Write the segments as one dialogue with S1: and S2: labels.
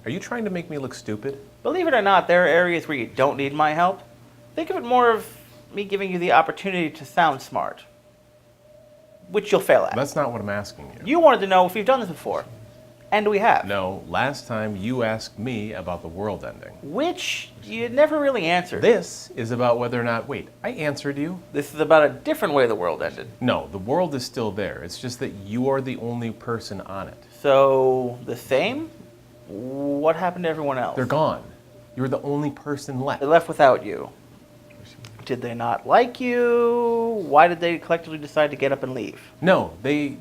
S1: Are you trying to make me look stupid?
S2: Believe it or not, there are areas where you don't need my help. Think of it more of me giving you the opportunity to sound smart, which you'll fail at.
S1: That's not what I'm asking you.
S2: You wanted to know if we've done this before, and we have.
S1: No, last time you asked me about the world ending.
S2: Which you never really answered.
S1: This is about whether or not, wait, I answered you?
S2: This is about a different way the world ended.
S1: No, the world is still there. It's just that you are the only person on it.
S2: So, the same? What happened to everyone else?
S1: They're gone. You're the only person left.
S2: They left without you. Did they not like you? Why did they collectively decide to get up and leave?
S1: No, they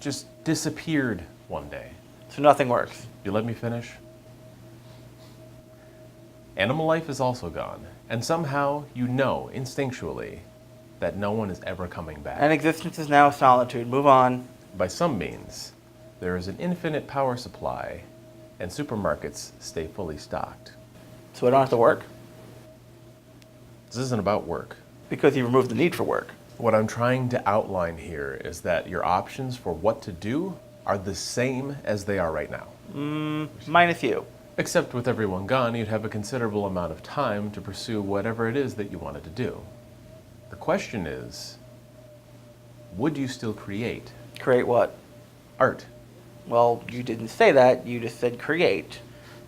S1: just disappeared one day.
S2: So nothing works.
S1: You let me finish? Animal life is also gone, and somehow you know instinctually that no one is ever coming back.
S2: And existence is now solitude. Move on.
S1: By some means, there is an infinite power supply, and supermarkets stay fully stocked.
S2: So I don't have to work?
S1: This isn't about work.
S2: Because you removed the need for work.
S1: What I'm trying to outline here is that your options for what to do are the same as they are right now.
S2: Minus you.
S1: Except with everyone gone, you'd have a considerable amount of time to pursue whatever it is that you wanted to do. The question is, would you still create?
S2: Create what?
S1: Art.
S2: Well, you didn't say that. You just said create.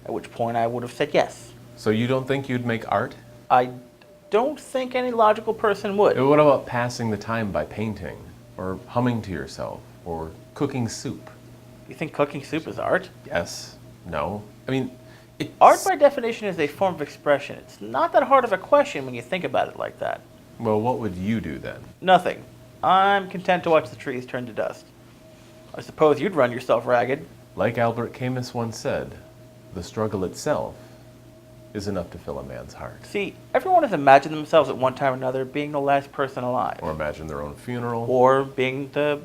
S2: At which point I would have said yes.
S1: So you don't think you'd make art?
S2: I don't think any logical person would.
S1: What about passing the time by painting, or humming to yourself, or cooking soup?
S2: You think cooking soup is art?
S1: Yes. No. I mean,
S2: Art by definition is a form of expression. It's not that hard of a question when you think about it like that.
S1: Well, what would you do then?
S2: Nothing. I'm content to watch the trees turn to dust. I suppose you'd run yourself ragged.
S1: Like Albert Camus once said, the struggle itself is enough to fill a man's heart.
S2: See, everyone has imagined themselves at one time or another being the last person alive.
S1: Or imagine their own funeral.
S2: Or being the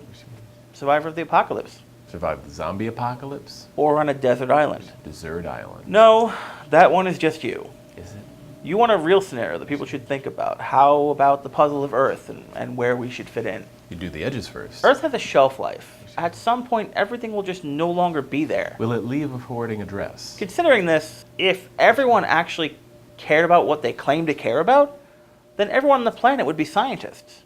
S2: survivor of the apocalypse.
S1: Survive the zombie apocalypse.
S2: Or on a desert island.
S1: Desert island.
S2: No, that one is just you.
S1: Is it?
S2: You want a real scenario that people should think about. How about the puzzle of Earth and where we should fit in?
S1: You do the edges first.
S2: Earth has a shelf life. At some point, everything will just no longer be there.
S1: Will it leave a forwarding address?
S2: Considering this, if everyone actually cared about what they claim to care about, then everyone on the planet would be scientists.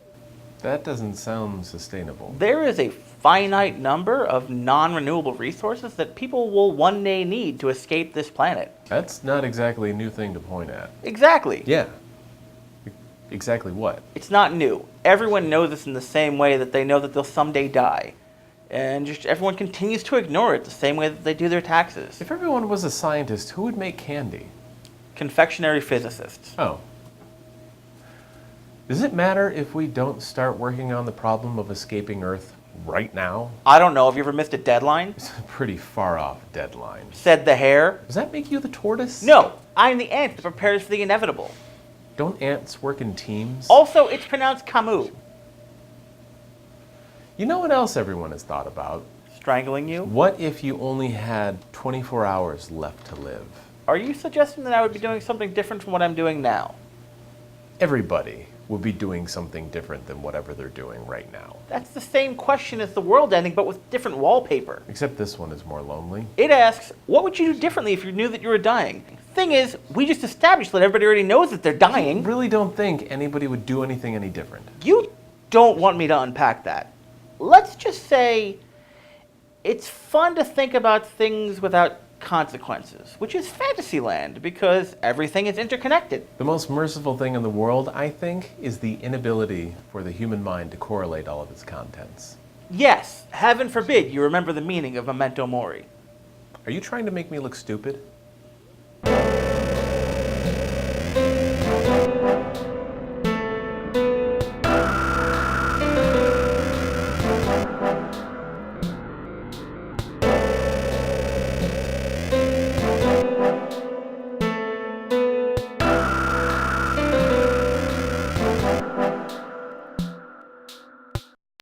S1: That doesn't sound sustainable.
S2: There is a finite number of non-renewable resources that people will one day need to escape this planet.
S1: That's not exactly a new thing to point at.
S2: Exactly.
S1: Yeah. Exactly what?
S2: It's not new. Everyone knows this in the same way that they know that they'll someday die. And just everyone continues to ignore it the same way that they do their taxes.
S1: If everyone was a scientist, who would make candy?
S2: Confectionery physicists.
S1: Oh. Does it matter if we don't start working on the problem of escaping Earth right now?
S2: I don't know. Have you ever missed a deadline?
S1: It's a pretty far off deadline.
S2: Said the hare.
S1: Does that make you the tortoise?
S2: No, I'm the ant that prepares for the inevitable.
S1: Don't ants work in teams?
S2: Also, it's pronounced Camus.
S1: You know what else everyone has thought about?
S2: Strangling you?
S1: What if you only had 24 hours left to live?
S2: Are you suggesting that I would be doing something different from what I'm doing now?
S1: Everybody would be doing something different than whatever they're doing right now.
S2: That's the same question as the world ending, but with different wallpaper.
S1: Except this one is more lonely.
S2: It asks, what would you do differently if you knew that you were dying? Thing is, we just established that everybody already knows that they're dying.
S1: I really don't think anybody would do anything any different.
S2: You don't want me to unpack that. Let's just say it's fun to think about things without consequences, which is Fantasyland, because everything is interconnected.
S1: The most merciful thing in the world, I think, is the inability for the human mind to correlate all of its contents.
S2: Yes, heaven forbid you remember the meaning of Memento Mori.
S1: Are you trying to make me look stupid?